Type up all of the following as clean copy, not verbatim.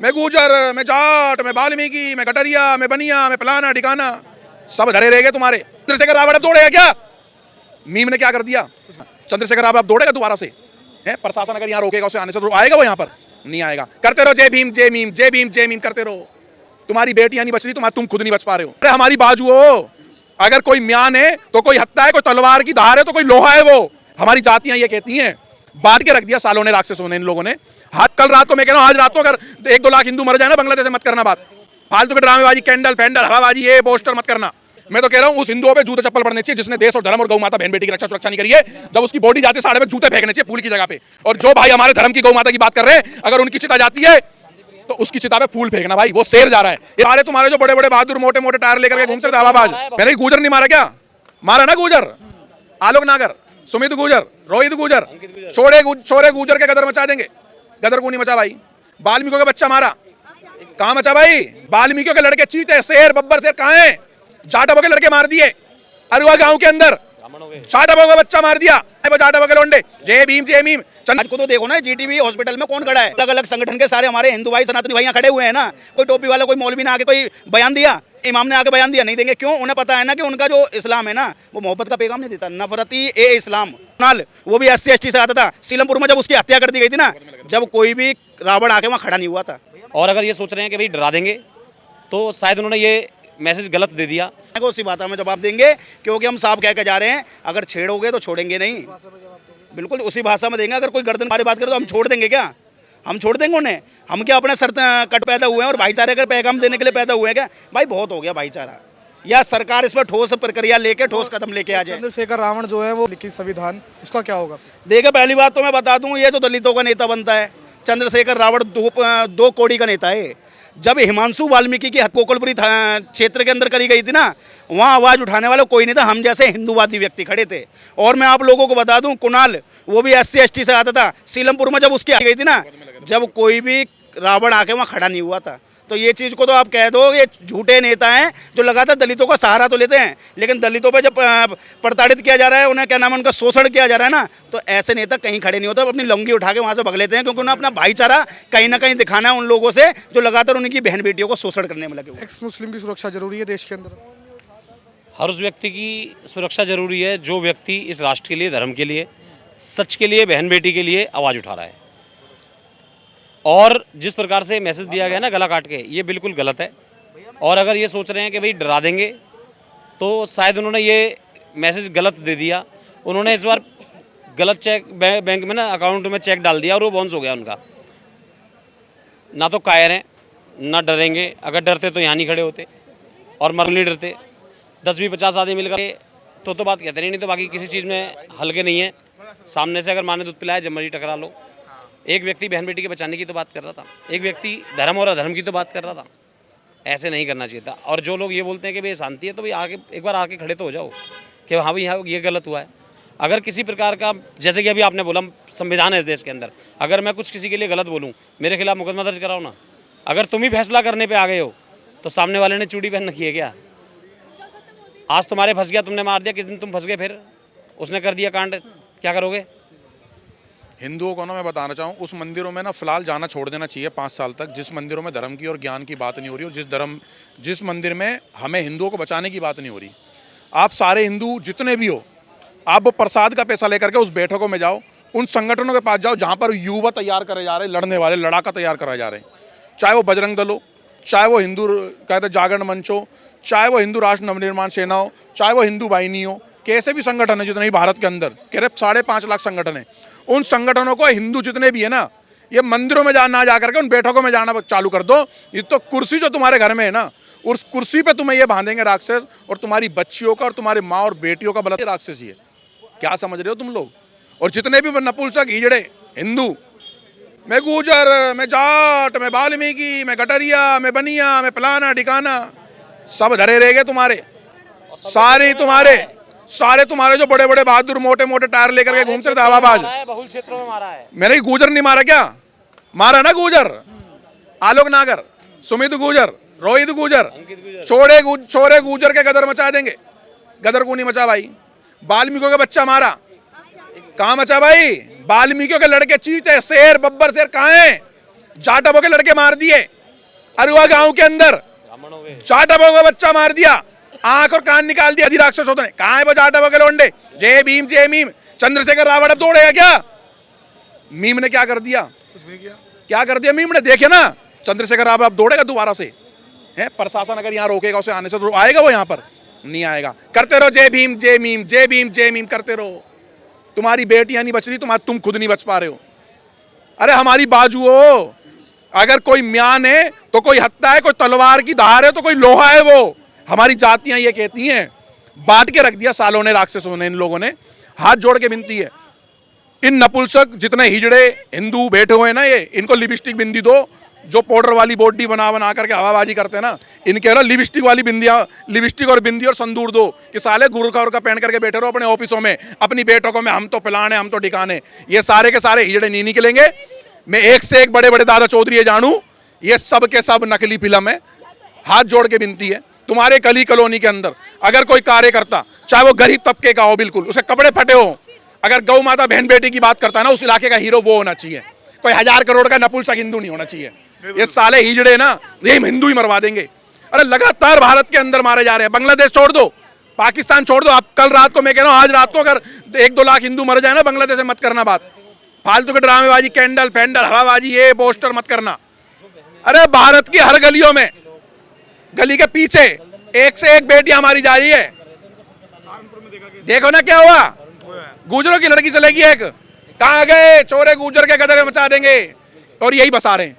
मैं गुजर, मैं जाट, मैं वाल्मीकि, मैं कटरिया, मैं बनिया, मैं फलाना ठिकाना, सब धरे रह गए तुम्हारे। चंद्रशेखर रावत अब दौड़ेगा क्या? मीम ने क्या कर दिया? चंद्रशेखर रावत अब दौड़ेगा दोबारा से? है प्रशासन अगर यहाँ रोकेगा उसे आने से, तो आएगा वो यहाँ पर? नहीं आएगा। करते रहो जय भीम जय भीम जय भीम जय भीम करते रहो। तुम्हारी बेटियां नहीं बच रही, तुम खुद नहीं बच पा रहे हो। अरे हमारी बाजू हो, अगर कोई म्यान है तो कोई हत्या है, कोई तलवार की धार है तो कोई लोहा है। वो हमारी जातियां ये कहती हैं, बांट के रख दिया सालों ने, राक्षसों ने, इन लोगों ने। हाथ कल रात को मैं कह रहा हूं, आज रात को अगर 1-2 लाख हिंदू मर जाए ना बांग्लादेश में, मत करना बात। फालतू के ड्रामेबाजी, कैंडल फैंडल, हवाबाजी, ये पोस्टर मत करना। मैं तो कह रहा हूं उस हिंदुओं पे जूते चप्पल पड़ने चाहिए जिसने देश और धर्म और गौ माता बहन बेटी की रक्षा सुरक्षा नहीं करी है। जब उसकी बॉडी जाती है साढ़े में, जूते फेंकने चाहिए फूल की जगह पे। और जो भाई हमारे धर्म की गौ माता की बात कर रहे हैं, अगर उनकी चिता जाती है तो उसकी चिता पे फूल फेंकना भाई, वो शेर जा रहा है। ये सारे तुम्हारे जो बड़े बड़े बहादुर मोटे मोटे टायर लेकर के घूमते थे हवाबाज, मैंने गुजर नहीं मारा क्या? मारा ना गुजर, आलोक नागर, सुमित गुजर, रोहित गुजर, छोरे गुजर के गदर मचा देंगे। गदर को नहीं मचा भाई। वाल्मीकि का बच्चा मारा, कहां मचा भाई? वाल्मीकि के लड़के चीते, शेर, बब्बर शेर कहां है? जाटवों के लड़के मार दिए अरुआ गांव के अंदर, जाटवों का बच्चा मार दिया। जाटवों के लोंडे, जय भीम जय भीम। आज को तो देखो ना, जीटीबी हॉस्पिटल में कौन खड़ा है? अलग अलग संगठन के सारे हमारे हिंदू भाई, सनातनी भाई यहाँ खड़े हुए हैं ना। कोई टोपी वाला, कोई मौलवी ने आके कोई बयान दिया, इमाम ने आके बयान दिया? नहीं देंगे। क्यों? उन्हें पता है ना कि उनका जो इस्लाम है ना, वो मोहब्बत का पैगाम नहीं देता, नफरती ए इस्लाम। वो भी SC ST से आता था। सीलमपुर में जब उसकी हत्या कर दी गई थी ना, जब कोई भी रावण आके वहाँ खड़ा नहीं हुआ था। और अगर ये सोच रहे हैं कि भाई डरा देंगे, तो शायद उन्होंने ये मैसेज गलत दे दिया। उसी बात में जवाब देंगे, क्योंकि हम साफ कह के जा रहे हैं, अगर छेड़ोगे तो छोड़ेंगे नहीं। बिल्कुल उसी भाषा में देंगे। अगर कोई गर्दन मारे बात करे तो हम छोड़ देंगे क्या? हम छोड़ देंगे उन्हें? हम क्या अपने सर कट पैदा हुए हैं और भाईचारे का पैगाम देने के लिए पैदा हुए हैं क्या? भाई बहुत हो गया भाईचारा। या सरकार इस पर ठोस प्रक्रिया लेके ठोस कदम लेके आ जाए। चंद्रशेखर रावण जो है वो लिखित संविधान, उसका क्या होगा? देखिए, पहली बात तो मैं बता दूं, ये जो दलितों का नेता बनता है, चंद्रशेखर रावण दो कोड़ी का नेता है। जब हिमांशु वाल्मीकि की कोकलपुरी क्षेत्र के अंदर करी गई थी ना, वहाँ आवाज़ उठाने वाला कोई नहीं था, हम जैसे हिंदूवादी व्यक्ति खड़े थे। और मैं आप लोगों को बता दूं, कुणाल वो भी SC ST से आता था। सीलमपुर में जब उसकी आ गई थी ना, जब कोई भी रावण आके वहाँ खड़ा नहीं हुआ था। तो ये चीज़ को तो आप कह दो, ये झूठे नेता हैं जो लगातार दलितों का सहारा तो लेते हैं, लेकिन दलितों पे जब प्रताड़ित किया जा रहा है, उन्हें क्या नाम है, उनका शोषण किया जा रहा है ना, तो ऐसे नेता कहीं खड़े नहीं होते, अपनी लंगी उठा के वहाँ से भग लेते हैं। क्योंकि उन्हें अपना भाईचारा कहीं ना कहीं दिखाना है उन लोगों से जो लगातार उनकी बहन बेटियों को शोषण करने में लगे हुए। एक्स मुस्लिम की सुरक्षा जरूरी है देश के अंदर? हर उस व्यक्ति की सुरक्षा जरूरी है जो व्यक्ति इस राष्ट्र के लिए, धर्म के लिए, सच के लिए, बहन बेटी के लिए आवाज़ उठा रहा है। और जिस प्रकार से मैसेज दिया गया ना गला काट के, ये बिल्कुल गलत है। और अगर ये सोच रहे हैं कि भाई डरा देंगे, तो शायद उन्होंने ये मैसेज गलत दे दिया। उन्होंने इस बार गलत चेक बैंक में ना अकाउंट में चेक डाल दिया और वो बाउंस हो गया उनका। ना तो कायर हैं, ना डरेंगे। अगर डरते तो यहाँ नहीं खड़े होते, और मर नहीं डरते। 10-20-50 आदमी मिलकर तो बात कहते नहीं। तो बाकी किसी चीज़ में हल्के नहीं है। सामने से अगर माने दूध पिलाए, जब मर्जी टकरा लो। एक व्यक्ति बहन बेटी के बचाने की तो बात कर रहा था, एक व्यक्ति धर्म और अधर्म की तो बात कर रहा था। ऐसे नहीं करना चाहिए था। और जो लोग ये बोलते हैं कि भाई शांति है, तो भाई आगे एक बार आके खड़े तो हो जाओ कि हाँ भाई यहाँ ये गलत हुआ है। अगर किसी प्रकार का, जैसे कि अभी आपने बोला, संविधान है इस देश के अंदर, अगर मैं कुछ किसी के लिए गलत बोलूँ, मेरे खिलाफ मुकदमा दर्ज कराओ ना। अगर तुम ही फैसला करने पर आ गए हो, तो सामने वाले ने चूड़ी पहन रखी है क्या? आज तुम्हारे फंस गया, तुमने मार दिया, किस दिन तुम फंस गए, फिर उसने कर दिया कांड, क्या करोगे? हिंदुओं को ना मैं बताना चाहूँ, उस मंदिरों में ना फिलहाल जाना छोड़ देना चाहिए 5 साल तक, जिस मंदिरों में धर्म की और ज्ञान की बात नहीं हो रही, और जिस मंदिर में हमें हिंदुओं को बचाने की बात नहीं हो रही। आप सारे हिंदू जितने भी हो, आप वो प्रसाद का पैसा लेकर के उस बैठकों में जाओ, उन संगठनों के पास जाओ जहाँ पर युवा तैयार करे जा रहे हैं, लड़ने वाले, लड़ाका तैयार कराए जा रहे हैं। चाहे वो बजरंग दल हो, चाहे वो हिंदू कहते जागरण मंच हो, चाहे वो हिंदू राष्ट्र नवनिर्माण सेना हो, चाहे वो हिंदू वाहिनी हो, कैसे भी संगठन है जितने भी भारत के अंदर, कह रहे 5.5 लाख संगठन है। उन संगठनों को हिंदू जितने भी है ना, ये मंदिरों में ना जा करके उन बैठकों में जाना चालू कर दो। ये तो कुर्सी जो तुम्हारे घर में है ना, उस कुर्सी पे तुम्हें ये बांधेंगे राक्षस, और तुम्हारी बच्चियों का और तुम्हारी माँ और बेटियों का बलात्कार राक्षस ही है। क्या समझ रहे हो तुम लोग? और जितने भी नपुंसक हिजड़े हिंदू, मैं गुजर, मैं जाट, मैं वाल्मीकि, मैं कटरिया, मैं बनिया, मैं फलाना ठिकाना, सब धरे रह गए तुम्हारे। सारे तुम्हारे जो बड़े बड़े बहादुर मोटे मोटे टायर लेकर के घूमते थे हवाबाज, बहुल क्षेत्रों में मारा है। मैंने गुजर नहीं मारा क्या? मारा ना गुजर, आलोक नागर, सुमित गुजर, रोहित गुजर, छोरे गुजर के गदर मचा देंगे। गदर को नहीं मचा भाई। वाल्मीकि का बच्चा मारा, कहाँ मचा भाई? वाल्मीकि के लड़के चीते, शेर, बब्बर शेर कहाँ हैं? जाटवों के लड़के मार दिए अरुआ गांव के अंदर, जाटवों का बच्चा मार दिया, आंख और कान निकाल दिया अधिराक्षसों ने। कहां है वो जाटवों के लोंडे? जय भीम जय भीम। चंद्रशेखर रावण अब दौड़ेगा क्या? मीम ने क्या कर दिया? कुछ भी किया। क्या कर दिया मीम ने? देखे ना, चंद्रशेखर रावण अब दौड़ेगा दोबारा से। है प्रशासन अगर यहाँ रोकेगा उसे आने से, तो आएगा वो यहाँ पर? नहीं आएगा। करते रहो जय भीम जय भीम जय भीम जय भीम करते रहो। तुम्हारी बेटियां नहीं बच रही, तुम खुद नहीं बच पा रहे हो। अरे हमारी बाजू हो, अगर कोई म्यान है तो कोई हत्ता है, कोई तलवार की धार है तो कोई लोहा है वो। हमारी जातियां ये कहती हैं। बांट के रख दिया सालों ने, राक्षसों ने, इन लोगों ने। हाथ जोड़ के विनती है, इन नपुंसक जितने हिजड़े हिंदू बैठे हुए हैं ना, ये इनको लिपस्टिक बिंदी दो। जो पाउडर वाली बॉडी बना बना करके हवाबाजी करते हैं ना, इनके ना लिपस्टिक वाली बिंदियां, लिपस्टिक और बिंदी और संदूर दो कि साले गुरखा और का पहन करके बैठे रहो अपने ऑफिसों में, अपनी बेटों में हम तो पिलाने, हम तो ठिकाने। ये सारे के सारे हिजड़े नहीं निकलेंगे। मैं एक से एक बड़े बड़े दादा चौधरी ये जानू, ये सब के सब नकली फिल्म है। हाथ जोड़ के विनती है, तुम्हारे गली कॉलोनी के अंदर अगर कोई कार्यकर्ता, चाहे वो गरीब तबके का हो, बिल्कुल उसके कपड़े फटे हो, अगर गौ माता बहन बेटी की बात करता है ना, उस इलाके का हीरो वो होना चाहिए। कोई 1000 करोड़ का नपुंसक हिंदू नहीं होना चाहिए। ये साले हिजड़े ना, ये हिंदू ही मरवा देंगे। अरे लगातार भारत के अंदर मारे जा रहे हैं। बांग्लादेश छोड़ दो, पाकिस्तान छोड़ दो। आप कल रात को, मैं कह रहा हूं आज रात को अगर 1-2 लाख हिंदू मर जाए ना बांग्लादेश में, मत करना बात। फालतू के ड्रामेबाजी, कैंडल फैंडल हवाबाजी, ये पोस्टर मत करना। अरे भारत की हर गलियों में, गली के पीछे एक से एक बेटियां हमारी जा रही है। देखो ना क्या हुआ, गुजरों की लड़की चलेगी एक। कहां गए चोरे गुजर के गदर मचा देंगे। और यही बसा रहे हैं,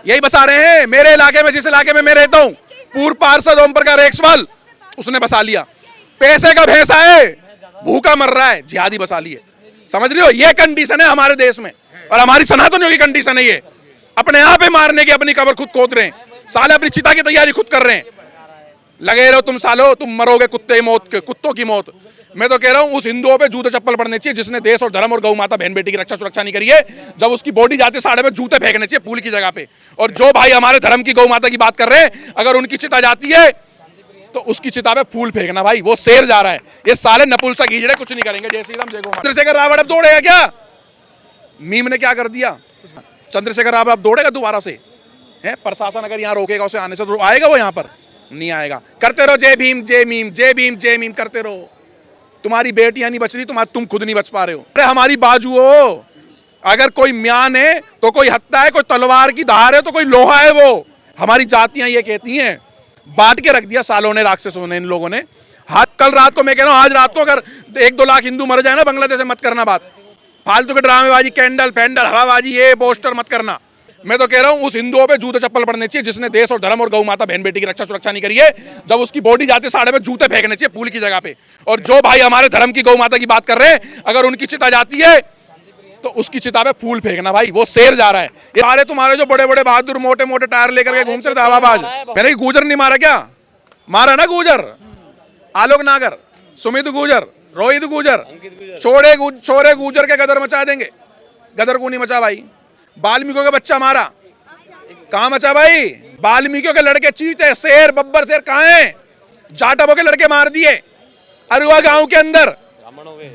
यही बसा रहे हैं मेरे इलाके में। जिस इलाके में मैं रहता हूं, पूर्व पार्षद ओम प्रकाश रेक्सवाल, उसने बसा लिया। पैसे का भैंसा है, भूखा मर रहा है, जिहादी बसा लिए। समझ रहे हो, ये कंडीशन है हमारे देश में। और हमारी सनातनियों की कंडीशन है ये। अपने आप ही मारने की अपनी कब्र खुद खोद रहे हैं साले, अपनी चिता की तैयारी खुद कर रहे हैं। लगे रहो तुम सालो, तुम मरोगे कुत्ते मौत के, कुत्तों की मौत। मैं तो कह रहा हूं उस हिंदुओं पे जूते चप्पल पड़ने चाहिए जिसने देश और धर्म और गौ माता बहन बेटी की रक्षा सुरक्षा नहीं करी है। जब उसकी बॉडी जाती साढ़े में जूते फेंकने चाहिए पुल की जगह पे। और जो भाई हमारे धर्म की गौ माता की बात कर रहे हैं, अगर उनकी चिता जाती है तो उसकी चिता पे फूल फेंकना भाई, वो शेर जा रहा है। ये साले नपुंसक हिजड़े कुछ नहीं करेंगे। जय श्री राम जय गौ माता। चंद्रशेखर रावण अब दौड़ेगा क्या? मीम ने क्या कर दिया? चंद्रशेखर रावण अब दौड़ेगा दोबारा से। है प्रशासन अगर यहाँ रोकेगा उसे आने से, तो आएगा वो यहाँ पर? नहीं आएगा। करते रहो जय भीम जय भीम जय भीम जय भीम करते रहो। तुम्हारी बेटियां नहीं बच रही, तुम खुद नहीं बच पा रहे हो। अरे हमारी बाजू हो, अगर कोई म्यान है तो कोई हत्ता है, कोई तलवार की धार है तो कोई लोहा है वो। हमारी जातियां ये कहती हैं। बांट के रख दिया सालों ने, राक्षसों ने, इन लोगों ने। हाथ कल रात को, मैं कह रहा हूं आज रात को अगर 1-2 लाख हिंदू मर जाए ना बांग्लादेश में, मत करना बात। फालतू के ड्रामेबाजी, कैंडल फैंडल हवाबाजी, ये पोस्टर मत करना। मैं तो कह रहा हूं उस हिंदुओं पे जूते चप्पल पड़ने चाहिए जिसने देश और धर्म और गौ माता बहन बेटी की रक्षा सुरक्षा नहीं करी है। जब उसकी बॉडी जाती साढ़े में जूते फेंकने चाहिए पुल की जगह पे। और जो भाई हमारे धर्म की गौ माता की बात कर रहे हैं, अगर उनकी चिता जाती है तो उसकी चिता पे फूल फेंकना भाई, वो शेर जा रहा है। ये सारे तुम्हारे जो बड़े बड़े बहादुर मोटे मोटे टायर लेकर के घूमते रहते हवाबाज, मैंने गुजर नहीं मारा क्या? मारा ना गुजर, आलोक नागर, सुमित गुजर, रोहित गुजर, छोरे गुजर के गदर मचा देंगे। गदर को नहीं मचा भाई। वाल्मीकियों का बच्चा मारा, कहां मचा भाई? वाल्मीकियों के लड़के चीते, शेर, बब्बर शेर कहां हैं? जाटवों के लड़के मार दिए अरुआ गांव के अंदर,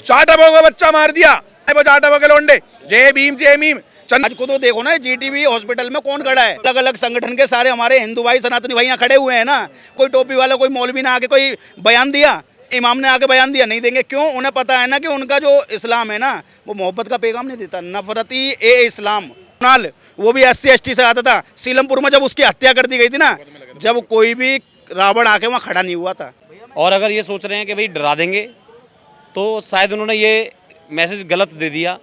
जाटवों का बच्चा मार दिया। वो जाटवों के लोंडे, जय भीम जय भीम। आज को तो देखो ना, जीटीबी हॉस्पिटल में कौन खड़ा है? अलग अलग संगठन के सारे हमारे हिंदू भाई, सनातनी भाई यहाँ खड़े हुए हैं ना। कोई टोपी वाला, कोई मौलवी ने आके कोई बयान दिया, इमाम ने आके बयान दिया? नहीं देंगे। क्यों? उन्हें पता है ना कि उनका जो इस्लाम है ना, वो मोहब्बत का पैगाम नहीं देता, नफरती ए इस्लाम। वो भी SC ST से आता था। सीलमपुर में जब उसकी हत्या कर दी गई थी ना, जब कोई भी रावण आके वहाँ खड़ा नहीं हुआ था। और अगर ये सोच रहे हैं कि भाई डरा देंगे, तो शायद उन्होंने ये मैसेज गलत दे दिया।